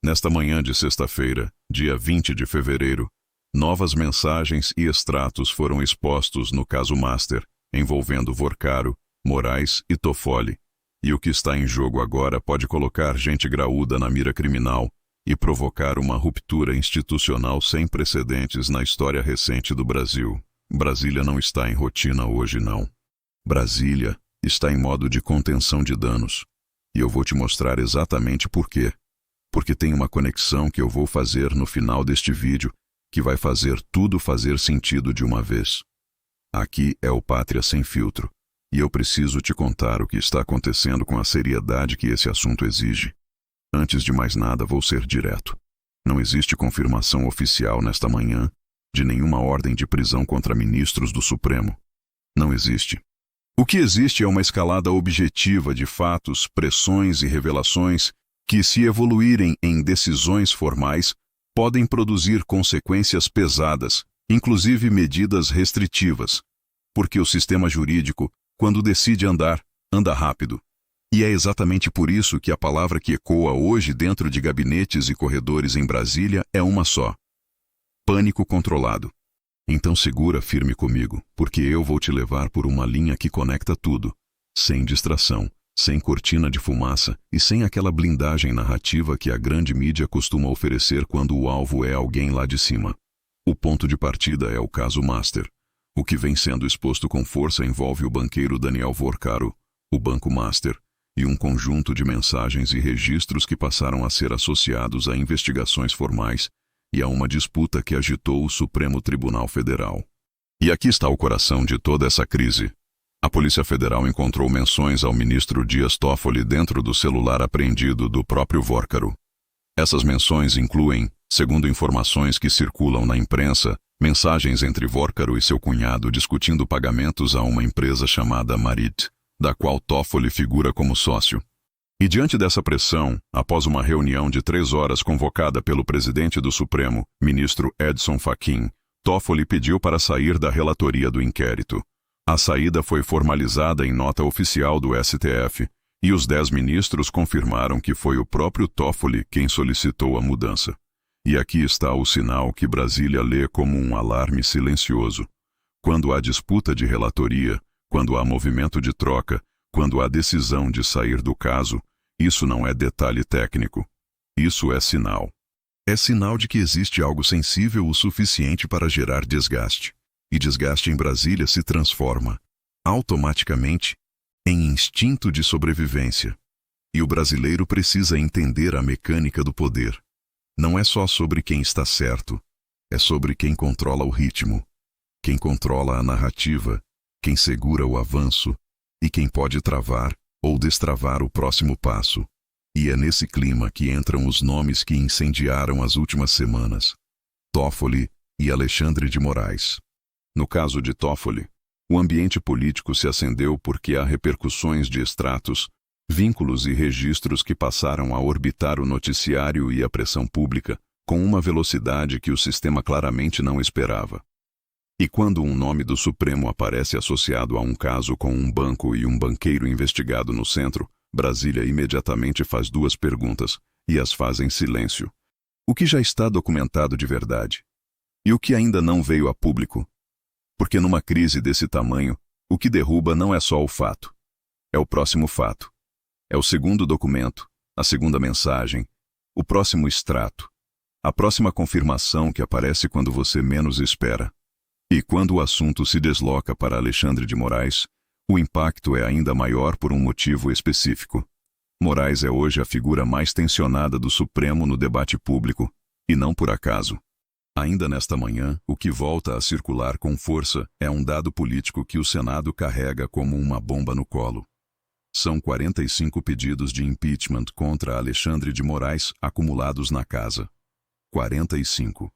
Nesta manhã de sexta-feira, dia 20 de fevereiro, novas mensagens e extratos foram expostos no caso Master, envolvendo Vorcaro, Moraes e Toffoli. E o que está em jogo agora pode colocar gente graúda na mira criminal e provocar uma ruptura institucional sem precedentes na história recente do Brasil. Brasília não está em rotina hoje, não. Brasília está em modo de contenção de danos. E eu vou te mostrar exatamente por quê. Porque tem uma conexão que eu vou fazer no final deste vídeo que vai fazer tudo fazer sentido de uma vez. Aqui é o Pátria Sem Filtro. E eu preciso te contar o que está acontecendo com a seriedade que esse assunto exige. Antes de mais nada, vou ser direto. Não existe confirmação oficial nesta manhã de nenhuma ordem de prisão contra ministros do Supremo. Não existe. O que existe é uma escalada objetiva de fatos, pressões e revelações que, se evoluírem em decisões formais, podem produzir consequências pesadas, inclusive medidas restritivas. Porque o sistema jurídico, quando decide andar, anda rápido. E é exatamente por isso que a palavra que ecoa hoje dentro de gabinetes e corredores em Brasília é uma só: pânico controlado. Então segura firme comigo, porque eu vou te levar por uma linha que conecta tudo, sem distração, sem cortina de fumaça e sem aquela blindagem narrativa que a grande mídia costuma oferecer quando o alvo é alguém lá de cima. O ponto de partida é o caso Master. O que vem sendo exposto com força envolve o banqueiro Daniel Vorcaro, o Banco Master, e um conjunto de mensagens e registros que passaram a ser associados a investigações formais e a uma disputa que agitou o Supremo Tribunal Federal. E aqui está o coração de toda essa crise. A Polícia Federal encontrou menções ao ministro Dias Toffoli dentro do celular apreendido do próprio Vorcaro. Essas menções incluem, segundo informações que circulam na imprensa, mensagens entre Vorcaro e seu cunhado discutindo pagamentos a uma empresa chamada Marit, da qual Toffoli figura como sócio. E diante dessa pressão, após uma reunião de 3 horas convocada pelo presidente do Supremo, ministro Edson Fachin, Toffoli pediu para sair da relatoria do inquérito. A saída foi formalizada em nota oficial do STF, e os 10 ministros confirmaram que foi o próprio Toffoli quem solicitou a mudança. E aqui está o sinal que Brasília lê como um alarme silencioso. Quando há disputa de relatoria, quando há movimento de troca, quando há decisão de sair do caso, isso não é detalhe técnico. Isso é sinal. É sinal de que existe algo sensível o suficiente para gerar desgaste. E desgaste em Brasília se transforma, automaticamente, em instinto de sobrevivência. E o brasileiro precisa entender a mecânica do poder. Não é só sobre quem está certo, é sobre quem controla o ritmo, quem controla a narrativa, quem segura o avanço e quem pode travar ou destravar o próximo passo. E é nesse clima que entram os nomes que incendiaram as últimas semanas: Toffoli e Alexandre de Moraes. No caso de Toffoli, o ambiente político se acendeu porque há repercussões de extratos, vínculos e registros que passaram a orbitar o noticiário e a pressão pública com uma velocidade que o sistema claramente não esperava. E quando um nome do Supremo aparece associado a um caso com um banco e um banqueiro investigado no centro, Brasília imediatamente faz 2 perguntas, e as faz em silêncio. O que já está documentado de verdade? E o que ainda não veio a público? Porque numa crise desse tamanho, o que derruba não é só o fato. É o próximo fato. É o segundo documento, a segunda mensagem, o próximo extrato, a próxima confirmação que aparece quando você menos espera. E quando o assunto se desloca para Alexandre de Moraes, o impacto é ainda maior por um motivo específico. Moraes é hoje a figura mais tensionada do Supremo no debate público, e não por acaso. Ainda nesta manhã, o que volta a circular com força é um dado político que o Senado carrega como uma bomba no colo. São 45 pedidos de impeachment contra Alexandre de Moraes acumulados na casa. 45.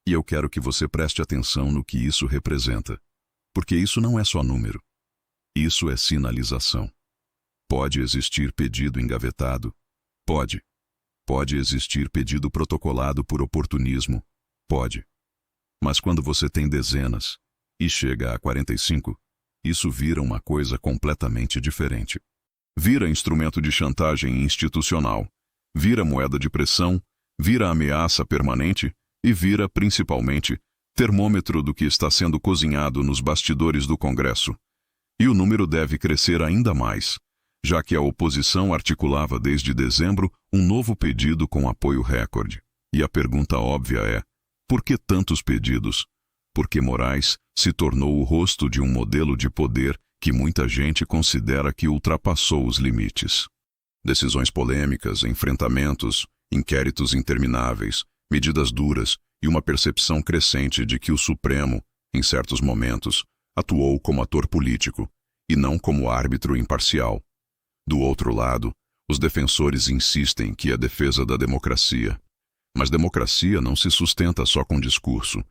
E eu quero que você preste atenção no que isso representa. Porque isso não é só número. Isso é sinalização. Pode existir pedido engavetado? Pode. Pode existir pedido protocolado por oportunismo? Pode. Mas quando você tem dezenas e chega a 45, isso vira uma coisa completamente diferente. Vira instrumento de chantagem institucional, vira moeda de pressão, vira ameaça permanente e vira, principalmente, termômetro do que está sendo cozinhado nos bastidores do Congresso. E o número deve crescer ainda mais, já que a oposição articulava desde dezembro um novo pedido com apoio recorde. E a pergunta óbvia é: por que tantos pedidos? Porque Moraes se tornou o rosto de um modelo de poder que muita gente considera que ultrapassou os limites. Decisões polêmicas, enfrentamentos, inquéritos intermináveis, medidas duras e uma percepção crescente de que o Supremo, em certos momentos, atuou como ator político e não como árbitro imparcial. Do outro lado, os defensores insistem que é defesa da democracia. Mas democracia não se sustenta só com discurso.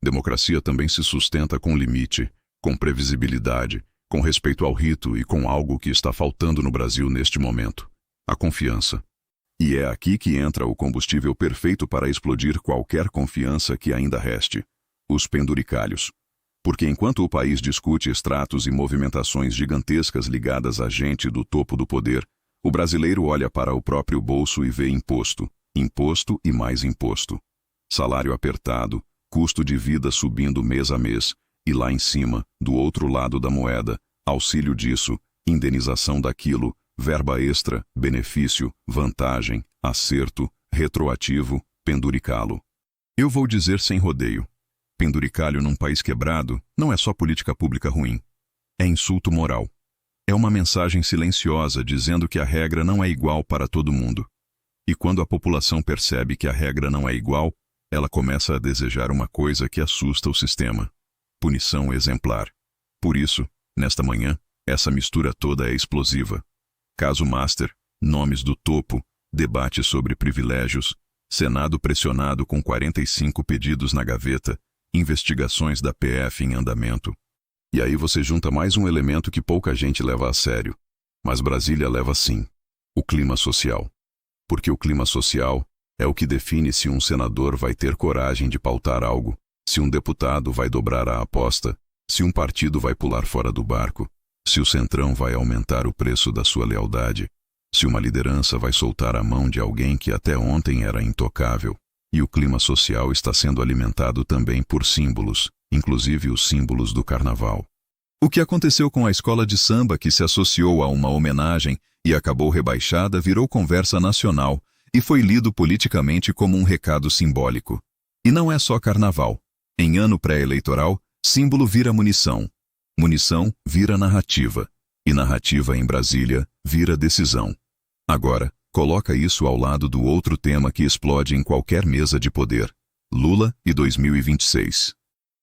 Democracia também se sustenta com limite, com previsibilidade, com respeito ao rito e com algo que está faltando no Brasil neste momento: a confiança. E é aqui que entra o combustível perfeito para explodir qualquer confiança que ainda reste: os penduricalhos. Porque enquanto o país discute extratos e movimentações gigantescas ligadas a gente do topo do poder, o brasileiro olha para o próprio bolso e vê imposto, imposto e mais imposto. Salário apertado, custo de vida subindo mês a mês, e lá em cima, do outro lado da moeda, auxílio disso, indenização daquilo, verba extra, benefício, vantagem, acerto, retroativo, penduricalo. Eu vou dizer sem rodeio: penduricalho num país quebrado não é só política pública ruim. É insulto moral. É uma mensagem silenciosa dizendo que a regra não é igual para todo mundo. E quando a população percebe que a regra não é igual, ela começa a desejar uma coisa que assusta o sistema: punição exemplar. Por isso, nesta manhã, essa mistura toda é explosiva. Caso Master, nomes do topo, debate sobre privilégios, Senado pressionado com 45 pedidos na gaveta, investigações da PF em andamento. E aí você junta mais um elemento que pouca gente leva a sério, mas Brasília leva sim: o clima social. Porque o clima social é o que define se um senador vai ter coragem de pautar algo, se um deputado vai dobrar a aposta, se um partido vai pular fora do barco, se o Centrão vai aumentar o preço da sua lealdade, se uma liderança vai soltar a mão de alguém que até ontem era intocável. E o clima social está sendo alimentado também por símbolos, inclusive os símbolos do carnaval. O que aconteceu com a escola de samba que se associou a uma homenagem e acabou rebaixada virou conversa nacional e foi lido politicamente como um recado simbólico. E não é só carnaval. Em ano pré-eleitoral, símbolo vira munição. Munição vira narrativa. E narrativa em Brasília vira decisão. Agora, coloca isso ao lado do outro tema que explode em qualquer mesa de poder: Lula e 2026.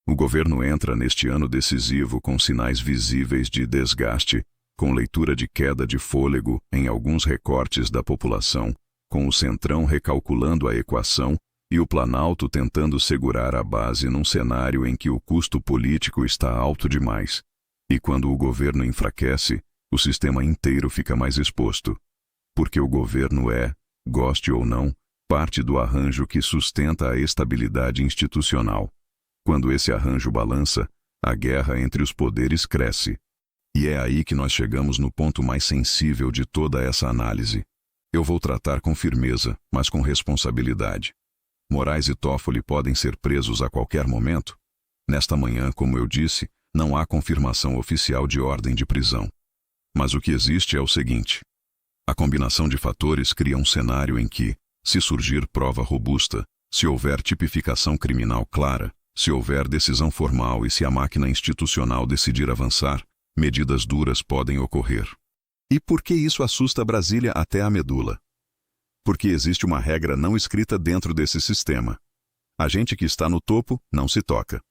O governo entra neste ano decisivo com sinais visíveis de desgaste, com leitura de queda de fôlego em alguns recortes da população, com o Centrão recalculando a equação e o Planalto tentando segurar a base num cenário em que o custo político está alto demais. E quando o governo enfraquece, o sistema inteiro fica mais exposto. Porque o governo é, goste ou não, parte do arranjo que sustenta a estabilidade institucional. Quando esse arranjo balança, a guerra entre os poderes cresce. E é aí que nós chegamos no ponto mais sensível de toda essa análise. Eu vou tratar com firmeza, mas com responsabilidade. Moraes e Toffoli podem ser presos a qualquer momento? Nesta manhã, como eu disse, não há confirmação oficial de ordem de prisão. Mas o que existe é o seguinte: a combinação de fatores cria um cenário em que, se surgir prova robusta, se houver tipificação criminal clara, se houver decisão formal e se a máquina institucional decidir avançar, medidas duras podem ocorrer. E por que isso assusta Brasília até a medula? Porque existe uma regra não escrita dentro desse sistema. A gente que está no topo não se toca.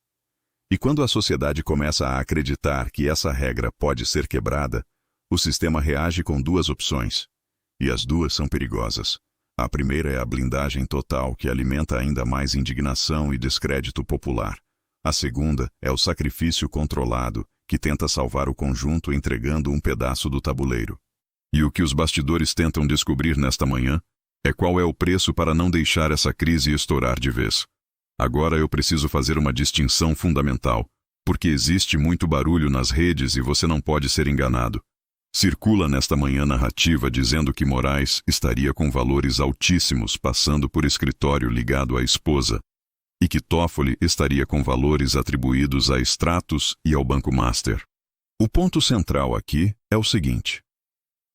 E quando a sociedade começa a acreditar que essa regra pode ser quebrada, o sistema reage com duas opções. E as duas são perigosas. A primeira é a blindagem total, que alimenta ainda mais indignação e descrédito popular. A segunda é o sacrifício controlado, que tenta salvar o conjunto entregando um pedaço do tabuleiro. E o que os bastidores tentam descobrir nesta manhã é qual é o preço para não deixar essa crise estourar de vez. Agora eu preciso fazer uma distinção fundamental, porque existe muito barulho nas redes e você não pode ser enganado. Circula nesta manhã narrativa dizendo que Moraes estaria com valores altíssimos passando por escritório ligado à esposa, e que Toffoli estaria com valores atribuídos a extratos e ao Banco Master. O ponto central aqui é o seguinte: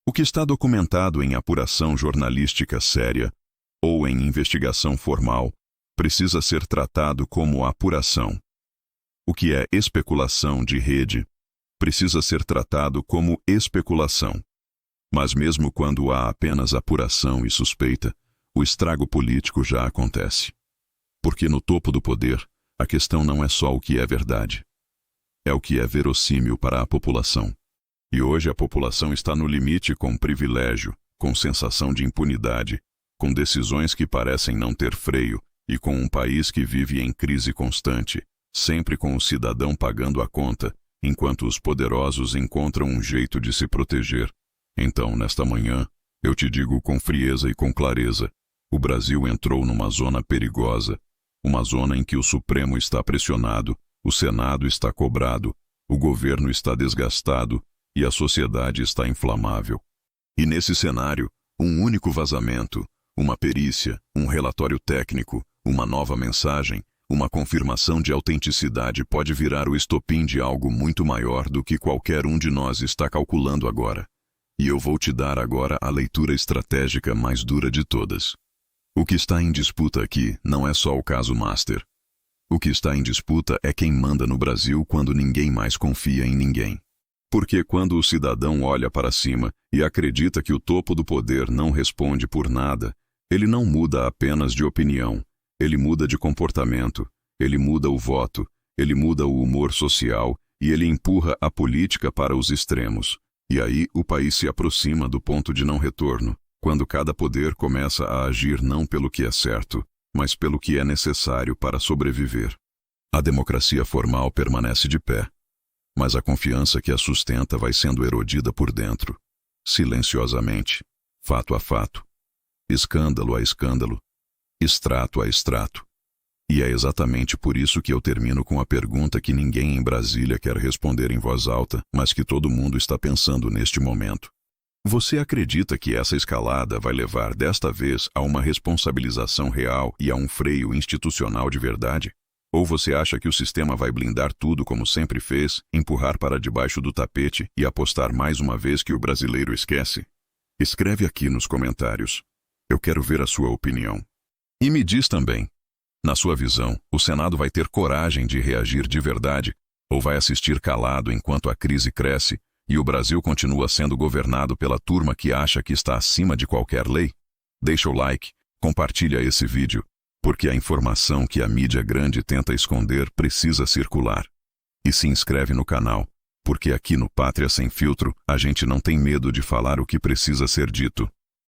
o que está documentado em apuração jornalística séria ou em investigação formal precisa ser tratado como apuração. O que é especulação de rede precisa ser tratado como especulação. Mas mesmo quando há apenas apuração e suspeita, o estrago político já acontece. Porque no topo do poder, a questão não é só o que é verdade. É o que é verossímil para a população. E hoje a população está no limite com privilégio, com sensação de impunidade, com decisões que parecem não ter freio e com um país que vive em crise constante, sempre com o cidadão pagando a conta, enquanto os poderosos encontram um jeito de se proteger. Então, nesta manhã, eu te digo com frieza e com clareza, o Brasil entrou numa zona perigosa, uma zona em que o Supremo está pressionado, o Senado está cobrado, o governo está desgastado e a sociedade está inflamável. E nesse cenário, um único vazamento, uma perícia, um relatório técnico, uma nova mensagem, uma confirmação de autenticidade pode virar o estopim de algo muito maior do que qualquer um de nós está calculando agora. E eu vou te dar agora a leitura estratégica mais dura de todas. O que está em disputa aqui não é só o caso Master. O que está em disputa é quem manda no Brasil quando ninguém mais confia em ninguém. Porque quando o cidadão olha para cima e acredita que o topo do poder não responde por nada, ele não muda apenas de opinião. Ele muda de comportamento, ele muda o voto, ele muda o humor social e ele empurra a política para os extremos. E aí o país se aproxima do ponto de não retorno, quando cada poder começa a agir não pelo que é certo, mas pelo que é necessário para sobreviver. A democracia formal permanece de pé, mas a confiança que a sustenta vai sendo erodida por dentro, silenciosamente, fato a fato, escândalo a escândalo, extrato a extrato. E é exatamente por isso que eu termino com a pergunta que ninguém em Brasília quer responder em voz alta, mas que todo mundo está pensando neste momento. Você acredita que essa escalada vai levar desta vez a uma responsabilização real e a um freio institucional de verdade? Ou você acha que o sistema vai blindar tudo como sempre fez, empurrar para debaixo do tapete e apostar mais uma vez que o brasileiro esquece? Escreve aqui nos comentários. Eu quero ver a sua opinião. E me diz também, na sua visão, o Senado vai ter coragem de reagir de verdade ou vai assistir calado enquanto a crise cresce e o Brasil continua sendo governado pela turma que acha que está acima de qualquer lei? Deixa o like, compartilha esse vídeo, porque a informação que a mídia grande tenta esconder precisa circular. E se inscreve no canal, porque aqui no Pátria Sem Filtro a gente não tem medo de falar o que precisa ser dito.